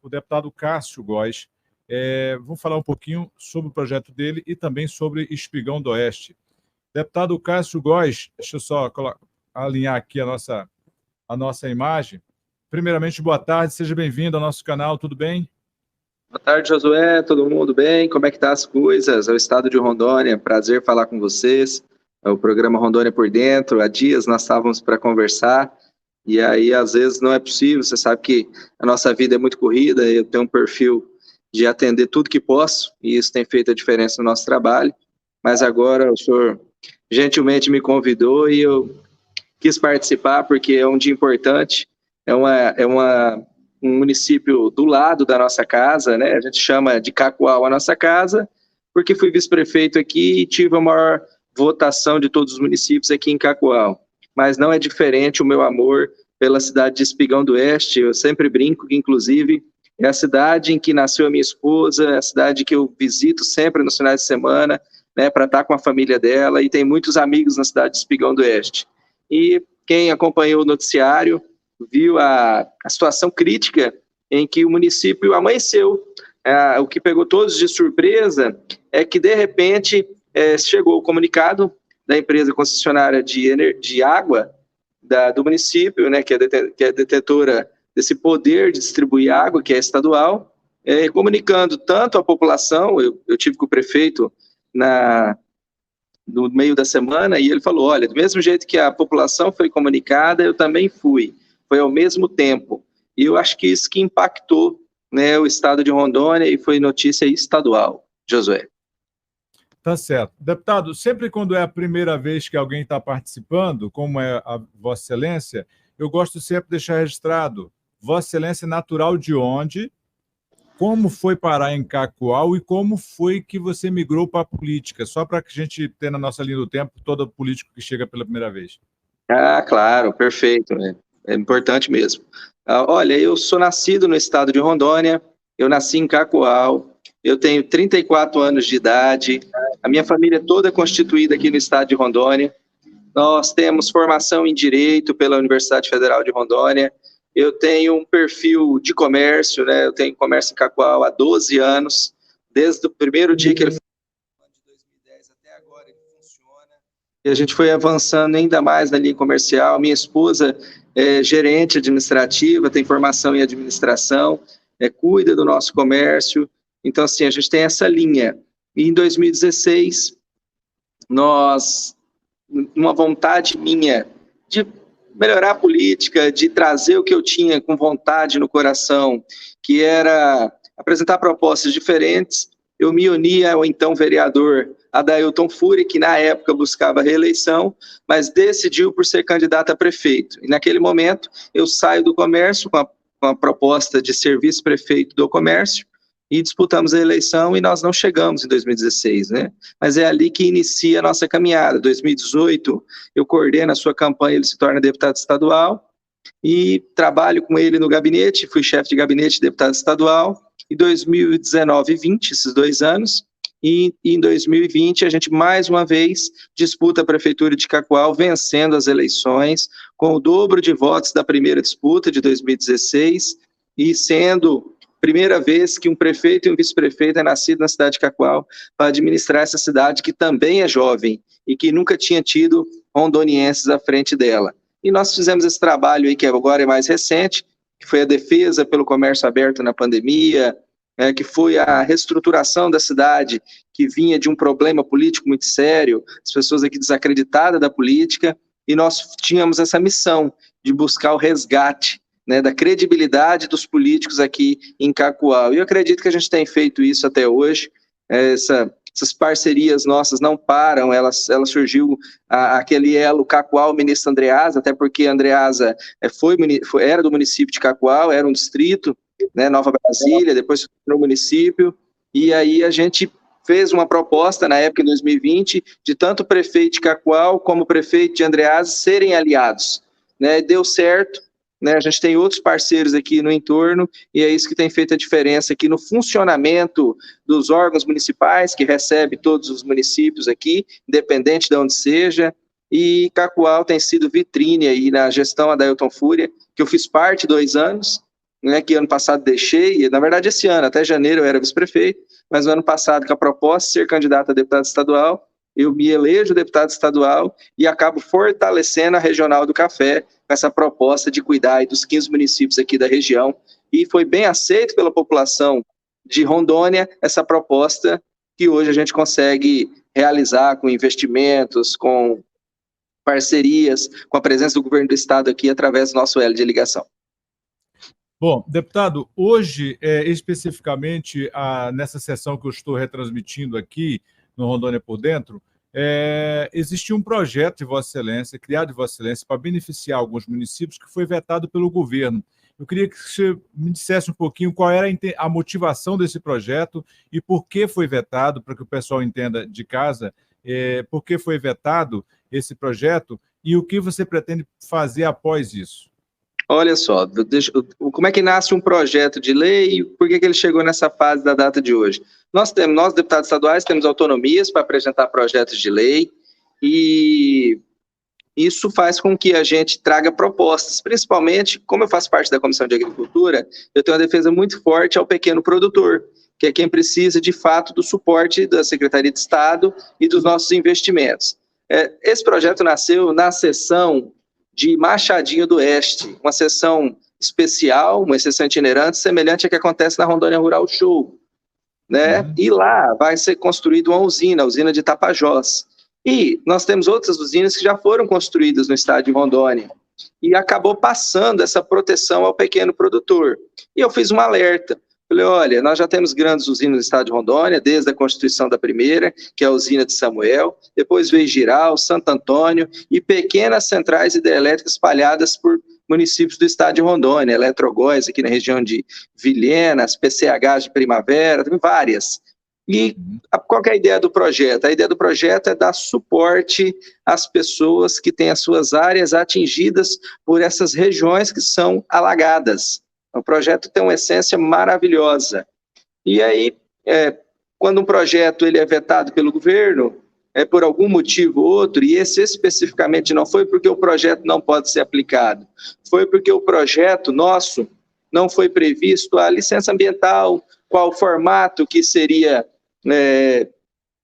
o deputado Cássio Góes. Vamos falar um pouquinho sobre o projeto dele e também sobre Espigão do Oeste. Deputado Cássio Góes, deixa eu só alinhar aqui a nossa imagem. Primeiramente, boa tarde, seja bem-vindo ao nosso canal, tudo bem? Boa tarde, Josué, todo mundo bem? Como é que tá as coisas? É o estado de Rondônia, prazer falar com vocês. É o programa Rondônia por Dentro. Há dias nós estávamos para conversar e aí às vezes não é possível. Você sabe que a nossa vida é muito corrida, eu tenho um perfil de atender tudo que posso e isso tem feito a diferença no nosso trabalho. Mas agora o senhor gentilmente me convidou e eu quis participar porque é um dia importante. Um município do lado da nossa casa, né? A gente chama de Cacoal a nossa casa, porque fui vice-prefeito aqui e tive a maior votação de todos os municípios aqui em Cacoal. Mas não é diferente o meu amor pela cidade de Espigão do Oeste. Eu sempre brinco que, inclusive, é a cidade em que nasceu a minha esposa, é a cidade que eu visito sempre nos finais de semana, né, para estar com a família dela, e tem muitos amigos na cidade de Espigão do Oeste. E quem acompanhou o noticiário viu a situação crítica em que o município amanheceu. O que pegou todos de surpresa é que, de repente, chegou o comunicado da empresa concessionária de água do município, né, que é detentora desse poder de distribuir água, que é estadual, comunicando tanto a população. Eu tive com o prefeito no meio da semana e ele falou, olha, do mesmo jeito que a população foi comunicada, eu também fui. Foi ao mesmo tempo. E eu acho que isso que impactou, né, o estado de Rondônia e foi notícia estadual. Josué. Tá certo. Deputado, sempre quando é a primeira vez que alguém está participando, como é a Vossa Excelência, eu gosto sempre de deixar registrado Vossa Excelência natural de onde, como foi parar em Cacoal e como foi que você migrou para a política, só para que a gente tenha na nossa linha do tempo todo político que chega pela primeira vez. Claro, perfeito, né? É importante mesmo. Olha, eu sou nascido no estado de Rondônia, eu nasci em Cacoal, eu tenho 34 anos de idade, a minha família é toda constituída aqui no estado de Rondônia, nós temos formação em Direito pela Universidade Federal de Rondônia, eu tenho um perfil de comércio, né? Eu tenho comércio em Cacoal há 12 anos, desde o primeiro dia que ele foi de 2010 até agora ele funciona, e a gente foi avançando ainda mais na linha comercial. Minha esposa é gerente administrativa, tem formação em administração, cuida do nosso comércio. Então, assim, a gente tem essa linha. E em 2016, uma vontade minha de melhorar a política, de trazer o que eu tinha com vontade no coração, que era apresentar propostas diferentes, eu me uni ao então vereador Adailton Fury, que na época buscava reeleição, mas decidiu por ser candidato a prefeito. E naquele momento eu saio do comércio com a proposta de ser vice-prefeito do comércio e disputamos a eleição e nós não chegamos em 2016, né? Mas é ali que inicia a nossa caminhada. 2018 eu coordeno a sua campanha, ele se torna deputado estadual e trabalho com ele no gabinete, fui chefe de gabinete de deputado estadual. Em 2019 e 20, esses 2 anos, e em 2020 a gente mais uma vez disputa a prefeitura de Cacoal, vencendo as eleições com o dobro de votos da primeira disputa de 2016 e sendo a primeira vez que um prefeito e um vice-prefeito é nascido na cidade de Cacoal para administrar essa cidade que também é jovem e que nunca tinha tido rondonienses à frente dela. E nós fizemos esse trabalho aí que agora é mais recente, que foi a defesa pelo comércio aberto na pandemia, que foi a reestruturação da cidade, que vinha de um problema político muito sério, as pessoas aqui desacreditadas da política, e nós tínhamos essa missão de buscar o resgate, né, da credibilidade dos políticos aqui em Cacoal. E eu acredito que a gente tem feito isso até hoje. Essas parcerias nossas não param, ela surgiu aquele elo Cacoal-Ministro Andreasa, até porque Andreasa era do município de Cacoal, era um distrito, né, Nova Brasília, depois se tornou município, e aí a gente fez uma proposta na época, em 2020, de tanto o prefeito de Cacoal como o prefeito de Andreasa serem aliados, né, deu certo, né, a gente tem outros parceiros aqui no entorno, e é isso que tem feito a diferença aqui no funcionamento dos órgãos municipais, que recebe todos os municípios aqui, independente de onde seja, e Cacoal tem sido vitrine aí na gestão Adailton Fúria, que eu fiz parte 2 anos, né, que ano passado deixei, na verdade esse ano, até janeiro eu era vice-prefeito, mas no ano passado, com a proposta de ser candidato a deputado estadual, eu me elejo deputado estadual e acabo fortalecendo a Regional do Café com essa proposta de cuidar aí dos 15 municípios aqui da região, e foi bem aceito pela população de Rondônia essa proposta que hoje a gente consegue realizar com investimentos, com parcerias, com a presença do governo do estado aqui através do nosso elo de ligação. Bom, deputado, hoje, especificamente nessa sessão que eu estou retransmitindo aqui no Rondônia por Dentro, existiu um projeto de Vossa Excelência, criado de Vossa Excelência, para beneficiar alguns municípios, que foi vetado pelo governo. Eu queria que você me dissesse um pouquinho qual era a motivação desse projeto e por que foi vetado, para que o pessoal entenda de casa, por que foi vetado esse projeto e o que você pretende fazer após isso. Olha só, como é que nasce um projeto de lei e por que ele chegou nessa fase da data de hoje? Nós, deputados estaduais, temos autonomias para apresentar projetos de lei e isso faz com que a gente traga propostas, principalmente, como eu faço parte da Comissão de Agricultura, eu tenho uma defesa muito forte ao pequeno produtor, que é quem precisa, de fato, do suporte da Secretaria de Estado e dos nossos investimentos. Esse projeto nasceu na sessão de Machadinho do Oeste, uma sessão especial, uma sessão itinerante, semelhante à que acontece na Rondônia Rural Show, né? E lá vai ser construída uma usina, a usina de Tapajós. E nós temos outras usinas que já foram construídas no estado de Rondônia, e acabou passando essa proteção ao pequeno produtor. E eu fiz um alerta. Falei, olha, nós já temos grandes usinas no estado de Rondônia, desde a constituição da primeira, que é a usina de Samuel, depois veio Giral, Santo Antônio, e pequenas centrais hidrelétricas espalhadas por municípios do estado de Rondônia, Eletrogóis, aqui na região de Vilhenas, PCH de Primavera, tem várias. E qual que é a ideia do projeto? A ideia do projeto é dar suporte às pessoas que têm as suas áreas atingidas por essas regiões que são alagadas. O projeto tem uma essência maravilhosa. E aí, quando um projeto ele é vetado pelo governo, por algum motivo ou outro, e esse especificamente não foi porque o projeto não pode ser aplicado, foi porque o projeto nosso não foi previsto a licença ambiental, qual formato que seria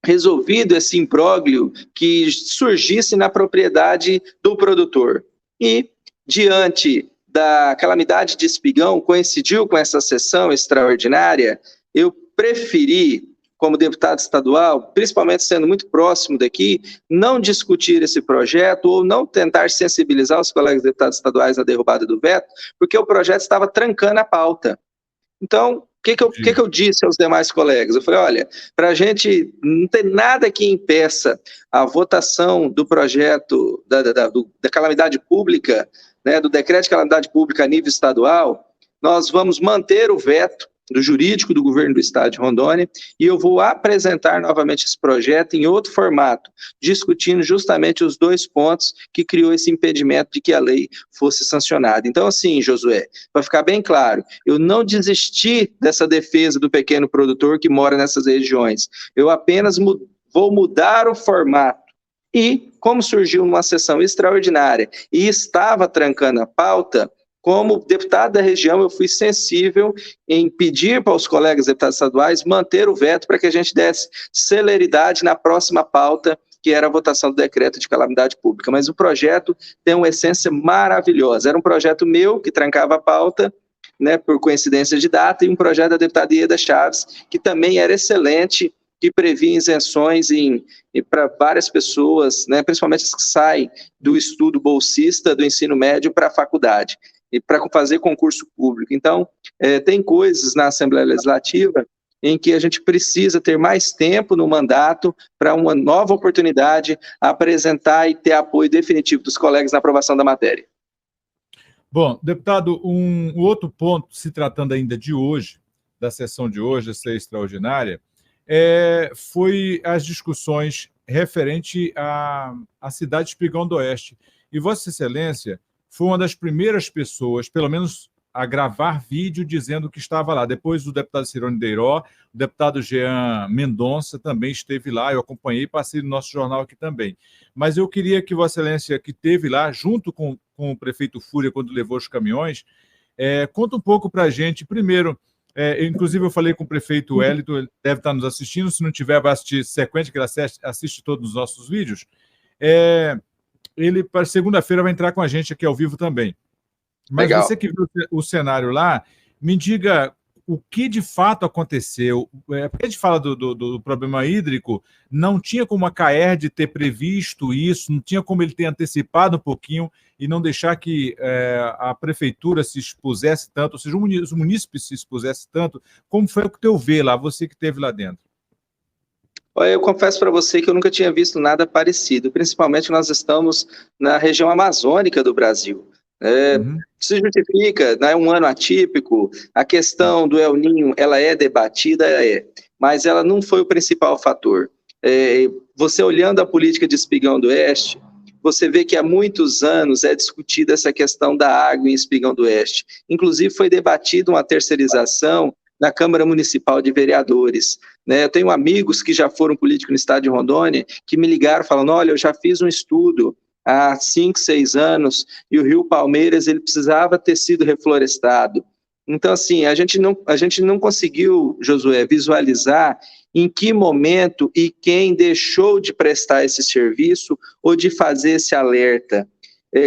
resolvido esse imbróglio que surgisse na propriedade do produtor. E, diante da calamidade de Espigão, coincidiu com essa sessão extraordinária, eu preferi, como deputado estadual, principalmente sendo muito próximo daqui, não discutir esse projeto ou não tentar sensibilizar os colegas deputados estaduais na derrubada do veto, porque o projeto estava trancando a pauta. Então, o que eu disse aos demais colegas? Eu falei, olha, para a gente não ter nada que impeça a votação do projeto da calamidade pública, né, do decreto de calamidade pública a nível estadual, nós vamos manter o veto do jurídico do governo do estado de Rondônia e eu vou apresentar novamente esse projeto em outro formato, discutindo justamente os dois pontos que criou esse impedimento de que a lei fosse sancionada. Então, assim, Josué, para ficar bem claro, eu não desisti dessa defesa do pequeno produtor que mora nessas regiões, eu apenas vou mudar o formato. E, como surgiu uma sessão extraordinária e estava trancando a pauta, como deputado da região, eu fui sensível em pedir para os colegas deputados estaduais manter o veto para que a gente desse celeridade na próxima pauta, que era a votação do decreto de calamidade pública. Mas o projeto tem uma essência maravilhosa. Era um projeto meu que trancava a pauta, né, por coincidência de data, e um projeto da deputada Ieda Chaves, que também era excelente, que previa isenções para várias pessoas, né, principalmente as que saem do estudo bolsista do ensino médio para a faculdade, e para fazer concurso público. Então, tem coisas na Assembleia Legislativa em que a gente precisa ter mais tempo no mandato para uma nova oportunidade apresentar e ter apoio definitivo dos colegas na aprovação da matéria. Bom, deputado, um outro ponto, se tratando ainda de hoje, da sessão de hoje, essa extraordinária, foi as discussões referente à cidade de Espigão do Oeste. E Vossa Excelência foi uma das primeiras pessoas, pelo menos, a gravar vídeo dizendo que estava lá. Depois o deputado Cirone Deiró, o deputado Jean Mendonça também esteve lá, eu acompanhei, passei no nosso jornal aqui também. Mas eu queria que Vossa Excelência, que esteve lá, junto com o prefeito Fúria, quando levou os caminhões, Conta um pouco para a gente, primeiro, inclusive eu falei com o prefeito Wellington, ele deve estar nos assistindo, se não tiver, vai assistir sequência, que ele assiste todos os nossos vídeos. Ele, para segunda-feira, vai entrar com a gente aqui ao vivo também. Mas Legal. Você que viu o cenário lá, me diga o que de fato aconteceu. Porque a gente fala do problema hídrico, não tinha como a CAERD ter previsto isso, não tinha como ele ter antecipado um pouquinho e não deixar que a prefeitura se expusesse tanto, ou seja, os munícipes se expusessem tanto. Como foi o que tu vê lá, você que esteve lá dentro? Olha, eu confesso para você que eu nunca tinha visto nada parecido, principalmente nós estamos na região amazônica do Brasil. Se justifica, né, um ano atípico, a questão do El Niño, ela é debatida, mas ela não foi o principal fator. Você olhando a política de Espigão do Oeste, você vê que há muitos anos é discutida essa questão da água em Espigão do Oeste. Inclusive foi debatida uma terceirização na Câmara Municipal de Vereadores. Eu tenho amigos que já foram políticos no estado de Rondônia, que me ligaram falando, olha, eu já fiz um estudo há 5, 6 anos, e o Rio Palmeiras ele precisava ter sido reflorestado. Então, assim, a gente não conseguiu, Josué, visualizar em que momento e quem deixou de prestar esse serviço ou de fazer esse alerta.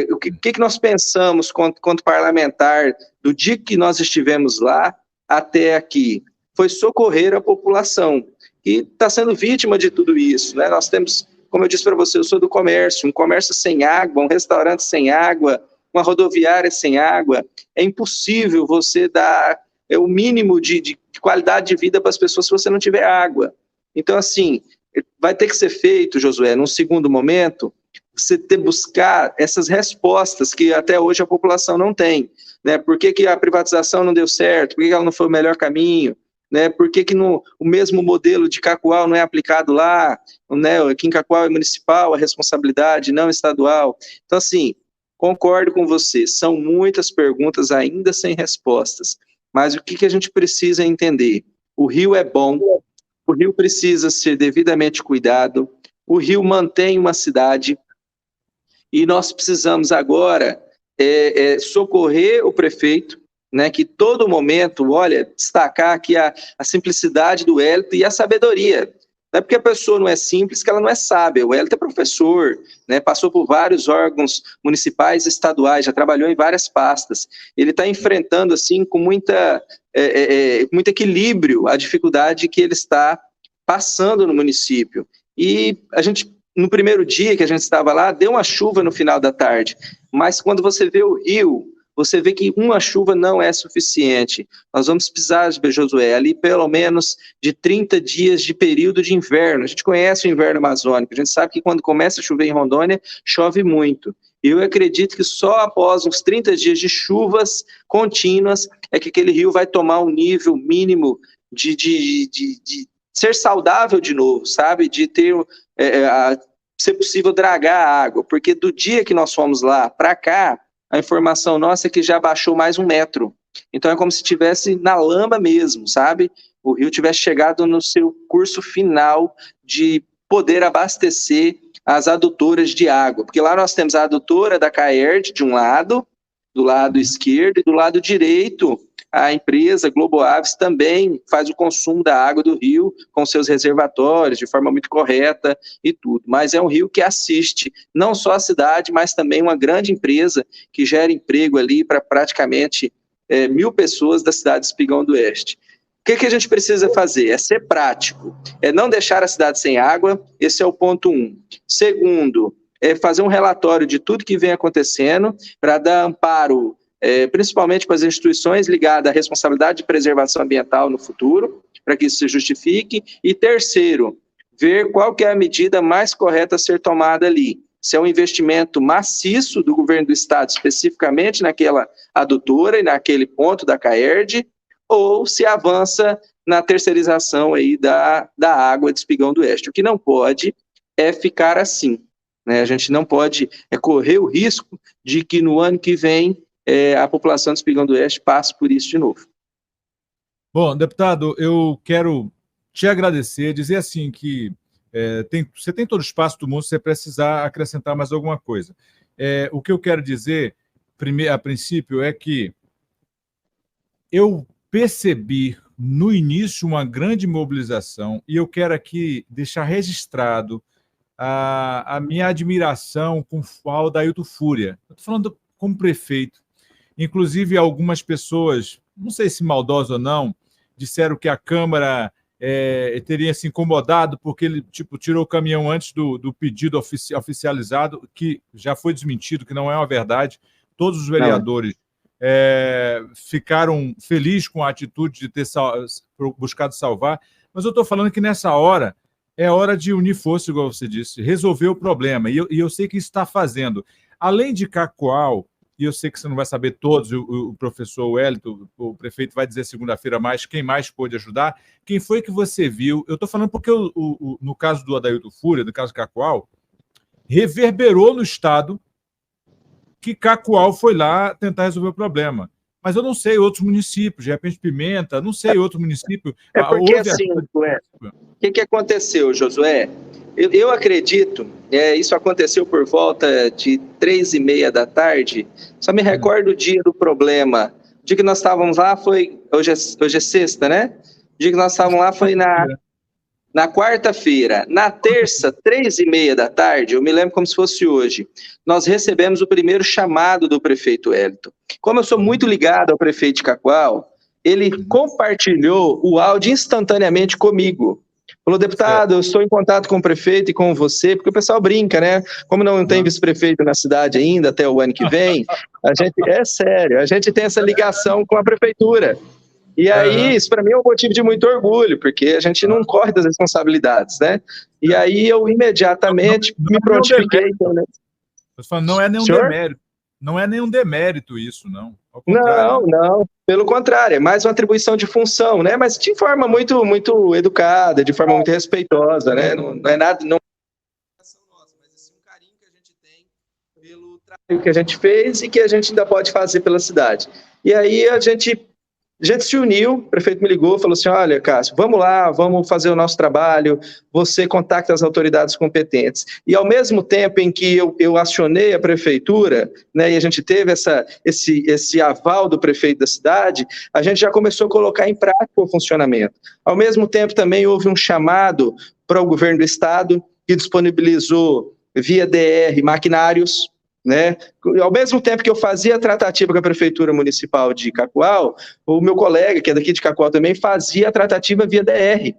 O que nós pensamos quanto parlamentar do dia que nós estivemos lá até aqui? Foi socorrer a população, que está sendo vítima de tudo isso, né? Nós temos, como eu disse para você, eu sou do comércio, um comércio sem água, um restaurante sem água, uma rodoviária sem água. É impossível você dar o mínimo de qualidade de vida para as pessoas se você não tiver água. Então, assim, vai ter que ser feito, Josué, num segundo momento, você buscar essas respostas que até hoje a população não tem, né? Por que a privatização não deu certo? Por que ela não foi o melhor caminho? Né? Por que o mesmo modelo de Cacoal não é aplicado lá? Né? Aqui em Cacoal é municipal, a responsabilidade não estadual. Então, assim, concordo com você, são muitas perguntas ainda sem respostas, mas o que a gente precisa entender? O rio é bom, o rio precisa ser devidamente cuidado, o rio mantém uma cidade, e nós precisamos agora socorrer o prefeito, né, que todo momento, olha, destacar aqui a simplicidade do Wellington e a sabedoria. Não é porque a pessoa não é simples que ela não é sábia. O Wellington é professor, né, passou por vários órgãos municipais e estaduais, já trabalhou em várias pastas. Ele está enfrentando, assim, com muito equilíbrio a dificuldade que ele está passando no município. E a gente, no primeiro dia que a gente estava lá, deu uma chuva no final da tarde, mas quando você vê o rio, você vê que uma chuva não é suficiente. Nós vamos precisar, Josué, ali pelo menos de 30 dias de período de inverno. A gente conhece o inverno amazônico, a gente sabe que quando começa a chover em Rondônia, chove muito. Eu acredito que só após uns 30 dias de chuvas contínuas é que aquele rio vai tomar um nível mínimo de ser saudável de novo, sabe? De ter, ser possível dragar a água. Porque do dia que nós fomos lá para cá, a informação nossa é que já baixou mais 1 metro. Então é como se estivesse na lama mesmo, sabe? O rio tivesse chegado no seu curso final de poder abastecer as adutoras de água. Porque lá nós temos a adutora da CAERD de um lado, do lado esquerdo, e do lado direito, a empresa Globo Aves também faz o consumo da água do rio com seus reservatórios de forma muito correta e tudo. Mas é um rio que assiste não só a cidade, mas também uma grande empresa que gera emprego ali para praticamente 1.000 pessoas da cidade de Espigão do Oeste. O que a gente precisa fazer? É ser prático, é não deixar a cidade sem água, esse é o ponto 1. Segundo, é fazer um relatório de tudo que vem acontecendo para dar amparo principalmente para as instituições ligadas à responsabilidade de preservação ambiental no futuro, para que isso se justifique. E terceiro, ver qual que é a medida mais correta a ser tomada ali. Se é um investimento maciço do governo do estado, especificamente naquela adutora e naquele ponto da CAERD, ou se avança na terceirização aí da água de Espigão do Oeste. O que não pode é ficar assim, né? A gente não pode correr o risco de que no ano que vem a população de Espigão do Oeste passe por isso de novo. Bom, deputado, eu quero te agradecer, dizer assim que você tem todo o espaço do mundo se você precisar acrescentar mais alguma coisa. O que eu quero dizer, a princípio, é que eu percebi no início uma grande mobilização, e eu quero aqui deixar registrado a minha admiração com o Adailto Fúria. Estou falando como prefeito. Inclusive, algumas pessoas, não sei se maldosas ou não, disseram que a Câmara teria se incomodado porque ele tirou o caminhão antes do pedido oficializado, que já foi desmentido, que não é uma verdade. Todos os vereadores ficaram felizes com a atitude de ter buscado salvar, mas eu estou falando que nessa hora é hora de unir força, igual você disse, resolver o problema, e eu sei que isso está fazendo. Além de Cacoal, e eu sei que você não vai saber todos, o professor Wellington, o prefeito vai dizer segunda-feira mais, quem mais pôde ajudar, quem foi que você viu? Eu estou falando porque no caso do Adailto Fúria, no caso do Cacoal, reverberou no Estado que Cacoal foi lá tentar resolver o problema. Mas eu não sei outros municípios, de repente Pimenta, não sei outro município. Porque assim, o que aconteceu, Josué? Eu acredito, isso aconteceu por volta de 3h30 da tarde, só me recordo o dia do problema. O dia que nós estávamos lá hoje é sexta, né? O dia que nós estávamos lá foi na quarta-feira. Na terça, 3h30 da tarde, eu me lembro como se fosse hoje, nós recebemos o primeiro chamado do prefeito Wellington. Como eu sou muito ligado ao prefeito de Cacoal, ele compartilhou o áudio instantaneamente comigo. Falou, deputado, eu estou em contato com o prefeito e com você, porque o pessoal brinca, né? Como não tem vice-prefeito na cidade ainda, até o ano que vem, é sério, a gente tem essa ligação com a prefeitura. E aí, isso para mim é um motivo de muito orgulho, porque a gente não corre das responsabilidades, né? E aí eu imediatamente me prontifiquei. Não é nenhum demérito. Não é nenhum demérito isso, não. Ao contrário. Não. Pelo contrário, é mais uma atribuição de função, né? Mas de forma muito, muito educada, de forma muito respeitosa, né? Não é nada, não mas assim, um carinho que a gente tem pelo trabalho que a gente fez e que a gente ainda pode fazer pela cidade. E aí a gente se uniu, o prefeito me ligou, falou assim, olha, Cássio, vamos lá, vamos fazer o nosso trabalho, você contacta as autoridades competentes. E ao mesmo tempo em que eu acionei a prefeitura, né, e a gente teve esse aval do prefeito da cidade, a gente já começou a colocar em prática o funcionamento. Ao mesmo tempo também houve um chamado para o governo do estado, que disponibilizou via DR maquinários, né? Ao mesmo tempo que eu fazia a tratativa com a Prefeitura Municipal de Cacoal, o meu colega, que é daqui de Cacoal também, fazia a tratativa via DR.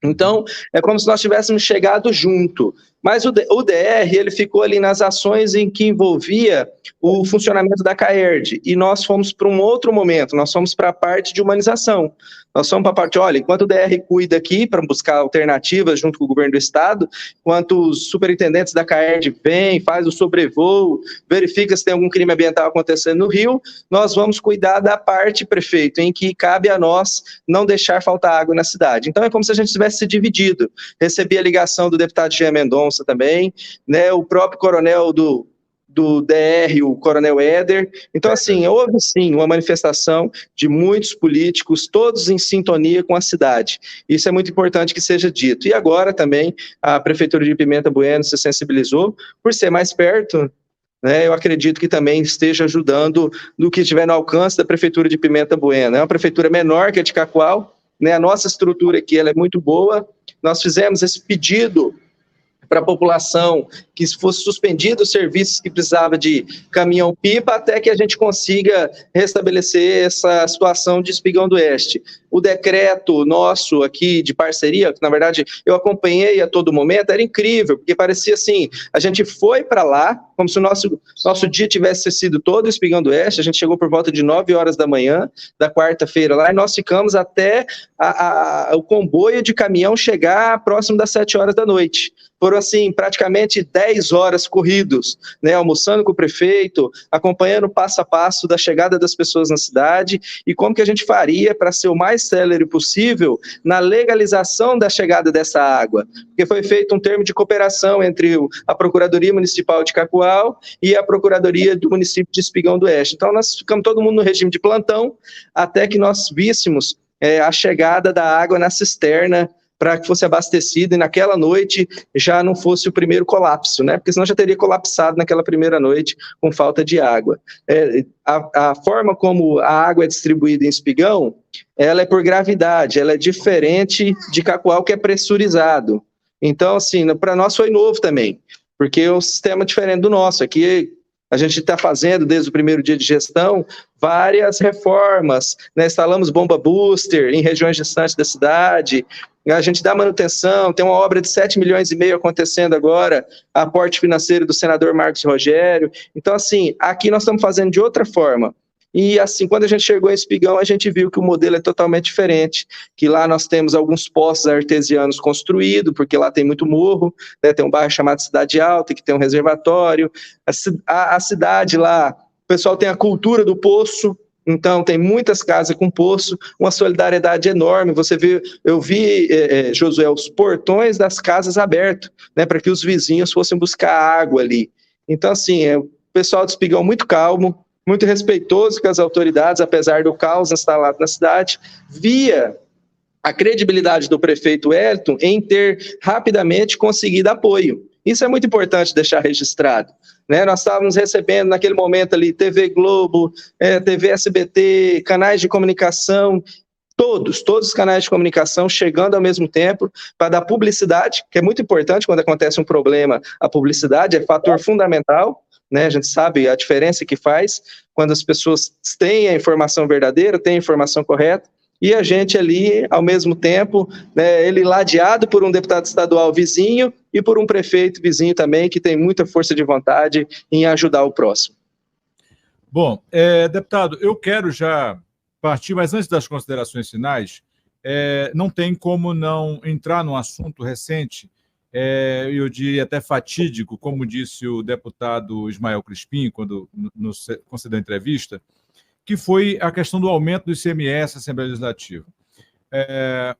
Então, é como se nós tivéssemos chegado junto. Mas o DR, ele ficou ali nas ações em que envolvia o funcionamento da CAERD, e nós fomos para um outro momento, nós fomos para a parte de humanização. Nós fomos para a parte, olha, enquanto o DR cuida aqui para buscar alternativas junto com o governo do estado, enquanto os superintendentes da CAERD vêm, faz o sobrevoo, verifica se tem algum crime ambiental acontecendo no Rio, nós vamos cuidar da parte, prefeito, em que cabe a nós não deixar faltar água na cidade. Então é como se a gente tivesse se dividido. Recebi a ligação do deputado Jean Mendonça também, né, o próprio coronel do DR, o coronel Éder. Então, assim, houve sim uma manifestação de muitos políticos, todos em sintonia com a cidade. Isso é muito importante que seja dito. E agora também a Prefeitura de Pimenta Bueno se sensibilizou por ser mais perto, né, eu acredito que também esteja ajudando no que estiver no alcance da Prefeitura de Pimenta Bueno. É uma prefeitura menor que a de Cacoal, né, a nossa estrutura aqui ela é muito boa. Nós fizemos esse pedido para a população que fosse suspendido os serviços que precisava de caminhão-pipa até que a gente consiga restabelecer essa situação de Espigão do Oeste. O decreto nosso aqui de parceria, que na verdade eu acompanhei a todo momento, era incrível, porque parecia assim, a gente foi para lá, como se o nosso dia tivesse sido todo Espigão do Oeste, a gente chegou por volta de 9 horas da manhã, da quarta-feira lá, e nós ficamos até o comboio de caminhão chegar próximo das 7 horas da noite. Foram, assim, praticamente 10 horas corridos, né, almoçando com o prefeito, acompanhando passo a passo da chegada das pessoas na cidade e como que a gente faria para ser o mais célere possível na legalização da chegada dessa água. Porque foi feito um termo de cooperação entre a Procuradoria Municipal de Cacoal e a Procuradoria do município de Espigão do Oeste. Então, nós ficamos todo mundo no regime de plantão até que nós víssemos a chegada da água na cisterna para que fosse abastecido e naquela noite já não fosse o primeiro colapso, né? Porque senão já teria colapsado naquela primeira noite com falta de água. A forma como a água é distribuída em Espigão, ela é por gravidade, ela é diferente de Cacoal, que é pressurizado. Então, assim, para nós foi novo também, porque é um sistema diferente do nosso. Aqui a gente está fazendo, desde o primeiro dia de gestão, várias reformas, né? Instalamos bomba booster em regiões distantes da cidade, a gente dá manutenção, tem uma obra de 7,5 milhões acontecendo agora, aporte financeiro do senador Marcos Rogério. Então, assim, aqui nós estamos fazendo de outra forma. E, assim, quando a gente chegou em Espigão, a gente viu que o modelo é totalmente diferente, que lá nós temos alguns poços artesianos construídos, porque lá tem muito morro, né? Tem um bairro chamado Cidade Alta, que tem um reservatório. A cidade lá, o pessoal tem a cultura do poço, então tem muitas casas com poço, uma solidariedade enorme. Você vê, eu vi, Josué, os portões das casas abertos, né, para que os vizinhos fossem buscar água ali. Então, assim, o pessoal de Espigão muito calmo, muito respeitoso com as autoridades, apesar do caos instalado na cidade, via a credibilidade do prefeito Wellington em ter rapidamente conseguido apoio. Isso é muito importante deixar registrado, né? Nós estávamos recebendo naquele momento ali TV Globo, TV SBT, canais de comunicação, todos os canais de comunicação chegando ao mesmo tempo para dar publicidade, que é muito importante quando acontece um problema. A publicidade é fator fundamental, né? A gente sabe a diferença que faz quando as pessoas têm a informação verdadeira, têm a informação correta, e a gente ali, ao mesmo tempo, né, ele ladeado por um deputado estadual vizinho e por um prefeito vizinho também, que tem muita força de vontade em ajudar o próximo. Bom, deputado, eu quero já partir, mas antes das considerações finais, não tem como não entrar num assunto recente, eu diria até fatídico, como disse o deputado Ismael Crispim, quando nos concedeu a entrevista, que foi a questão do aumento do ICMS à Assembleia Legislativa.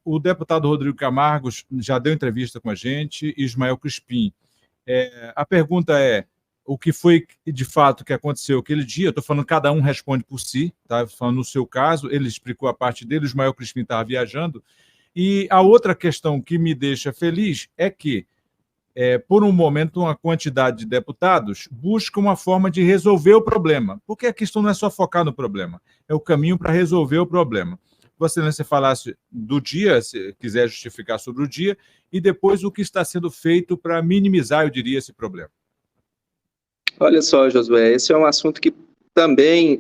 O deputado Rodrigo Camargo já deu entrevista com a gente, e Ismael Crispim. A pergunta é, o que foi, de fato, que aconteceu aquele dia? Eu estou falando, cada um responde por si, tá? Falando no seu caso, ele explicou a parte dele, o Ismael Crispim estava viajando. E a outra questão que me deixa feliz é que, por um momento, uma quantidade de deputados busca uma forma de resolver o problema, porque a questão não é só focar no problema, é o caminho para resolver o problema. Gostaria que você falasse do dia, se quiser justificar sobre o dia, e depois o que está sendo feito para minimizar, eu diria, esse problema. Olha só, Josué, esse é um assunto que também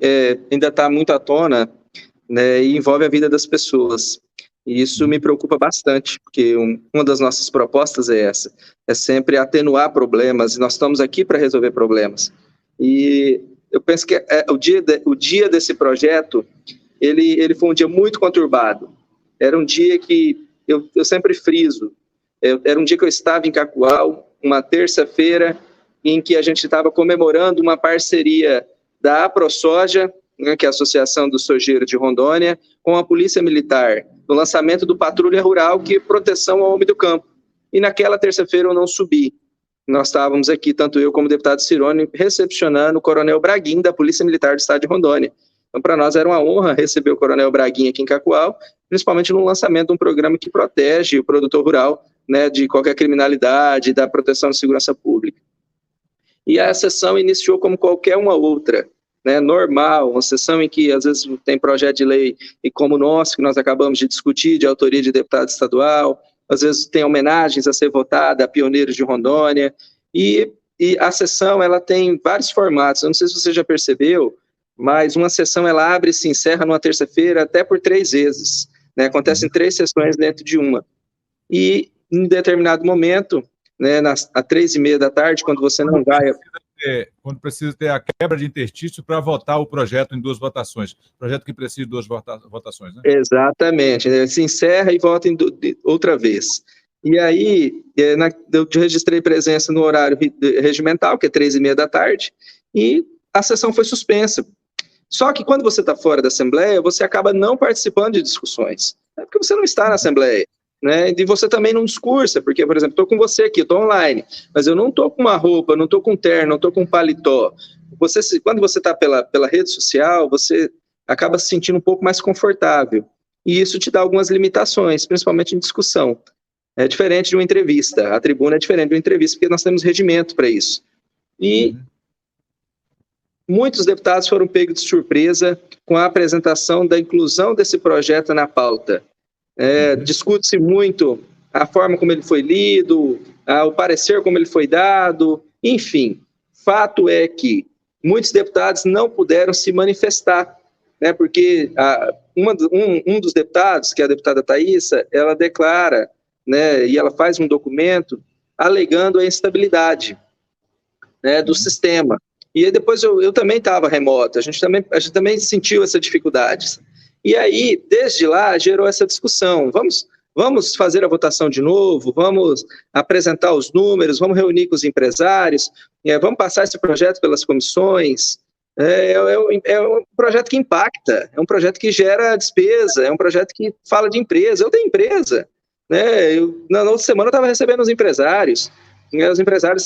ainda está muito à tona, né, e envolve a vida das pessoas. E isso me preocupa bastante, porque uma das nossas propostas é essa, é sempre atenuar problemas, e nós estamos aqui para resolver problemas. E eu penso que o dia desse projeto, ele foi um dia muito conturbado. Era um dia que, eu sempre friso, era um dia que eu estava em Cacoal, uma terça-feira, em que a gente estava comemorando uma parceria da AproSoja, né, que é a Associação do Sojeiro de Rondônia, com a Polícia Militar, no lançamento do Patrulha Rural, que é proteção ao homem do campo. E naquela terça-feira eu não subi. Nós estávamos aqui, tanto eu como o deputado Cirone, recepcionando o Coronel Braguin, da Polícia Militar do Estado de Rondônia. Então, para nós era uma honra receber o Coronel Braguin aqui em Cacoal, principalmente no lançamento de um programa que protege o produtor rural, né, de qualquer criminalidade, da proteção da segurança pública. E a sessão iniciou como qualquer uma outra, né, normal, uma sessão em que às vezes tem projeto de lei e como o nosso, que nós acabamos de discutir, de autoria de deputado estadual, às vezes tem homenagens a ser votada a pioneiros de Rondônia, e a sessão ela tem vários formatos. Eu não sei se você já percebeu, mas uma sessão ela abre e se encerra numa terça-feira até por 3 vezes, né, acontecem 3 sessões dentro de uma, e em determinado momento, né, às 3h30 da tarde, quando você não vai... Quando precisa ter a quebra de interstício para votar o projeto em 2 votações. Projeto que precisa de 2 votações, né? Exatamente. Né? Se encerra e vota outra vez. E aí, eu registrei presença no horário regimental, que é 3h30 da tarde, e a sessão foi suspensa. Só que quando você está fora da Assembleia, você acaba não participando de discussões. É porque você não está na Assembleia. Né? E você também não discursa, porque, por exemplo, estou com você aqui, estou online, mas eu não estou com uma roupa, não estou com um terno, não estou com um paletó. Quando você está pela rede social, você acaba se sentindo um pouco mais confortável. E isso te dá algumas limitações, principalmente em discussão. É diferente de uma entrevista. A tribuna é diferente de uma entrevista, porque nós temos regimento para isso. E muitos deputados foram pegos de surpresa com a apresentação da inclusão desse projeto na pauta. Discute-se muito a forma como ele foi lido, o parecer como ele foi dado, enfim. Fato é que muitos deputados não puderam se manifestar, né, porque um dos deputados, que é a deputada Thaísa, ela declara, né, e ela faz um documento alegando a instabilidade, né, do sistema. E aí depois eu também estava remoto, a gente também sentiu essa dificuldade. E aí, desde lá, gerou essa discussão. Vamos fazer a votação de novo, vamos apresentar os números, vamos reunir com os empresários, vamos passar esse projeto pelas comissões. É um projeto que impacta, é um projeto que gera despesa, é um projeto que fala de empresa. Eu tenho empresa, né? Na outra semana eu estava recebendo os empresários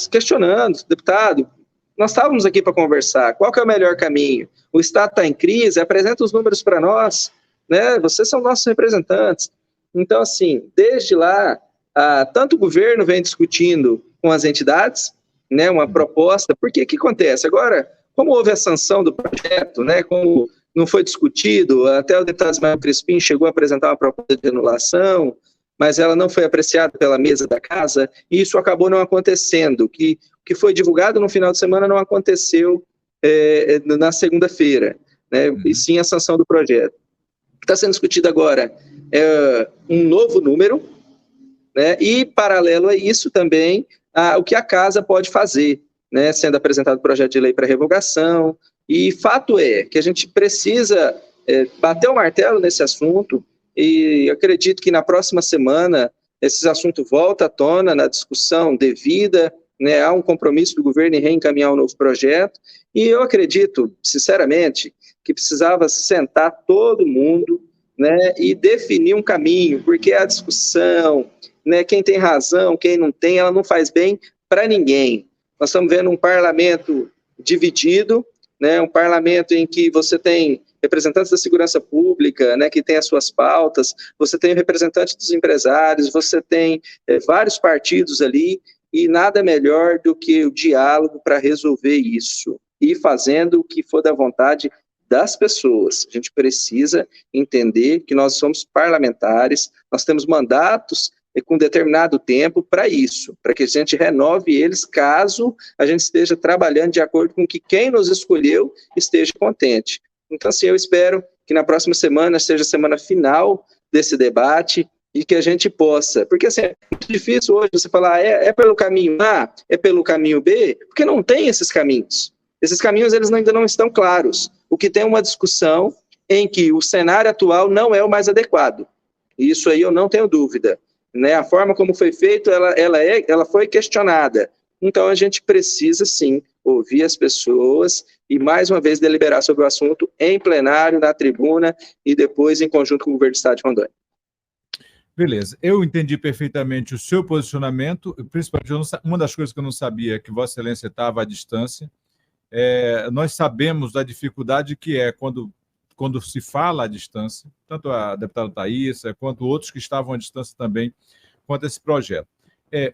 questionando, deputado, nós estávamos aqui para conversar, qual que é o melhor caminho? O Estado está em crise, apresenta os números para nós, né? Vocês são nossos representantes. Então, assim, desde lá, tanto o governo vem discutindo com as entidades, né, uma proposta, porque o que acontece? Agora, como houve a sanção do projeto, né, como não foi discutido, até o deputado Ismael Crispim chegou a apresentar uma proposta de anulação, mas ela não foi apreciada pela mesa da casa, e isso acabou não acontecendo. O que foi divulgado no final de semana não aconteceu na segunda-feira, né, e sim a sanção do projeto. O que está sendo discutido agora é um novo número, né, e, paralelo a isso, também o que a casa pode fazer, né, sendo apresentado o projeto de lei para revogação, e fato é que a gente precisa bater o martelo nesse assunto, e acredito que na próxima semana esse assunto volta à tona na discussão devida, né, há um compromisso do governo em reencaminhar um novo projeto, e eu acredito, sinceramente, que precisava sentar todo mundo, né, e definir um caminho, porque a discussão, né, quem tem razão, quem não tem, ela não faz bem para ninguém. Nós estamos vendo um parlamento dividido, né, um parlamento em que você tem representantes da segurança pública, né, que tem as suas pautas, você tem representantes dos empresários, você tem vários partidos ali, e nada melhor do que o diálogo para resolver isso, e fazendo o que for da vontade das pessoas. A gente precisa entender que nós somos parlamentares, nós temos mandatos com determinado tempo para isso, para que a gente renove eles caso a gente esteja trabalhando de acordo com que quem nos escolheu esteja contente. Então, assim, eu espero que na próxima semana seja a semana final desse debate e que a gente possa, porque assim, é muito difícil hoje você falar, é pelo caminho A, é pelo caminho B, porque não tem esses caminhos. Esses caminhos eles ainda não estão claros. O que tem uma discussão em que o cenário atual não é o mais adequado. E isso aí eu não tenho dúvida. Né? A forma como foi feito, ela foi questionada. Então, a gente precisa, sim, ouvir as pessoas e, mais uma vez, deliberar sobre o assunto em plenário, na tribuna e depois em conjunto com o governo do Estado de Rondônia. Beleza. Eu entendi perfeitamente o seu posicionamento, principalmente uma das coisas que eu não sabia é que Vossa Excelência estava à distância. Nós sabemos da dificuldade que é quando se fala à distância, tanto a deputada Thaísa, quanto outros que estavam à distância também, quanto a esse projeto.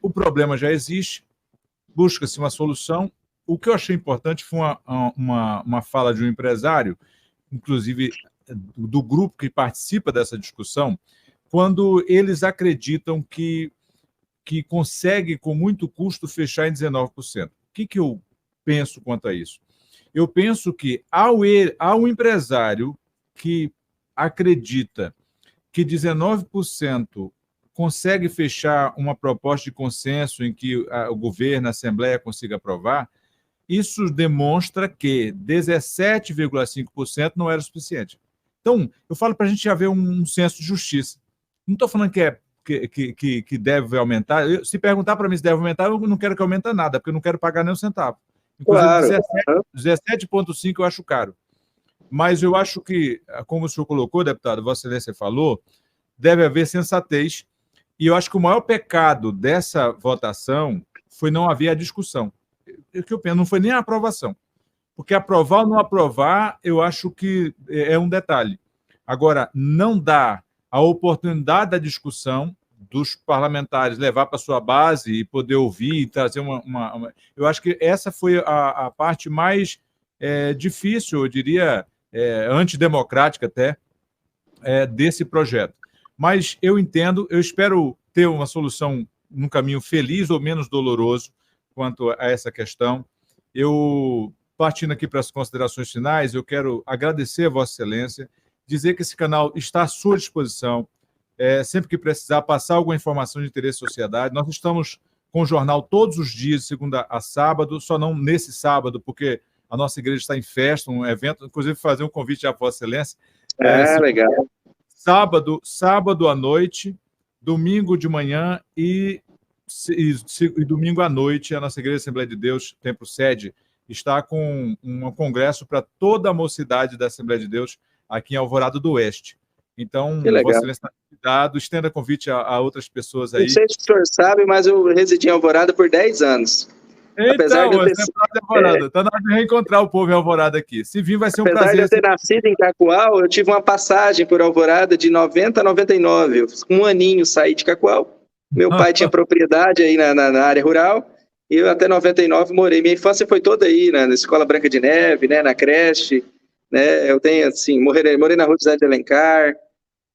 O problema já existe, busca-se uma solução. O que eu achei importante foi uma fala de um empresário, inclusive do grupo que participa dessa discussão, quando eles acreditam que consegue, com muito custo, fechar em 19%. O que eu penso quanto a isso? Eu penso que ao empresário que acredita que 19% consegue fechar uma proposta de consenso em que o governo, a Assembleia consiga aprovar, isso demonstra que 17,5% não era o suficiente. Então, eu falo para a gente já ver um senso de justiça. Não estou falando que deve aumentar. Se perguntar para mim se deve aumentar, eu não quero que aumente nada, porque eu não quero pagar nem um centavo. Inclusive, claro. 17,5 eu acho caro. Mas eu acho que, como o senhor colocou, deputado, Vossa Excelência falou, deve haver sensatez. E eu acho que o maior pecado dessa votação foi não haver a discussão. O que eu penso, não foi nem a aprovação. Porque aprovar ou não aprovar, eu acho que é um detalhe. Agora, não dá a oportunidade da discussão dos parlamentares levar para sua base e poder ouvir e trazer Eu acho que essa foi a parte mais difícil, eu diria, antidemocrática até, desse projeto. Mas eu entendo, eu espero ter uma solução num caminho feliz ou menos doloroso quanto a essa questão. Eu, partindo aqui para as considerações finais, eu quero agradecer a Vossa Excelência, dizer que esse canal está à sua disposição, sempre que precisar passar alguma informação de interesse da sociedade. Nós estamos com o jornal todos os dias, de segunda a sábado, só não nesse sábado, porque a nossa igreja está em festa, um evento, inclusive fazer um convite à Vossa Excelência. Legal. Sábado à noite, domingo de manhã e domingo à noite, a nossa Igreja Assembleia de Deus, Templo Sede, está com um congresso para toda a mocidade da Assembleia de Deus aqui em Alvorada do Oeste. Então, Vossa Excelência está convidado, estenda convite a outras pessoas aí. Não sei se o senhor sabe, mas eu residi em Alvorada por 10 anos. Então, está na hora de reencontrar o povo em Alvorada aqui. Se vir, vai ser um prazer. Apesar de eu ter nascido em Cacoal, eu tive uma passagem por Alvorada de 90 a 99. Com um aninho saí de Cacoal. Meu pai tinha propriedade aí na área rural. E eu até 99 morei. Minha infância foi toda aí, na Escola Branca de Neve, né, na creche. Né, eu tenho, assim, morei na Rua José de Alencar.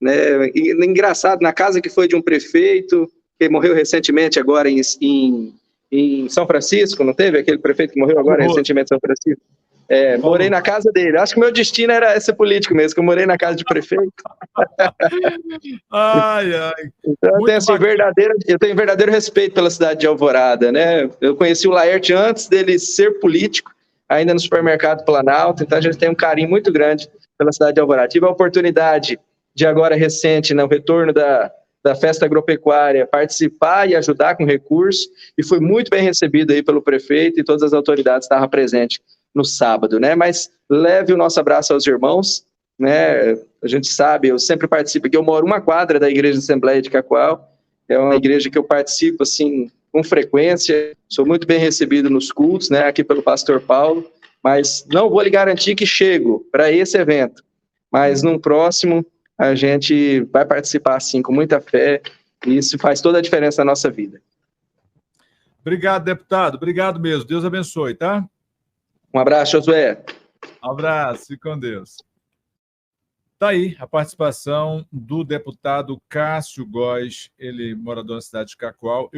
Né, e, engraçado, na casa que foi de um prefeito, que morreu recentemente agora em São Francisco, não teve? Aquele prefeito que morreu agora recentemente em São Francisco. Morei na casa dele. Acho que meu destino era ser político mesmo, que eu morei na casa de prefeito. Ai. Então eu tenho verdadeiro respeito pela cidade de Alvorada, né? Eu conheci o Laerte antes dele ser político, ainda no supermercado Planalto, então a gente tem um carinho muito grande pela cidade de Alvorada. Tive a oportunidade de agora recente, no retorno da festa agropecuária, participar e ajudar com recursos, e fui muito bem recebido aí pelo prefeito e todas as autoridades estavam presentes no sábado, né? Mas leve o nosso abraço aos irmãos, né? A gente sabe, eu sempre participo aqui, eu moro uma quadra da Igreja Assembleia de Cacoal, é uma igreja que eu participo, assim, com frequência, sou muito bem recebido nos cultos, né? Aqui pelo pastor Paulo, mas não vou lhe garantir que chego para esse evento, mas num próximo a gente vai participar, assim, com muita fé, e isso faz toda a diferença na nossa vida. Obrigado, deputado. Obrigado mesmo. Deus abençoe, tá? Um abraço, Josué. Um abraço. Fique com Deus. Tá aí a participação do deputado Cássio Góes, ele morador da cidade de Cacoal.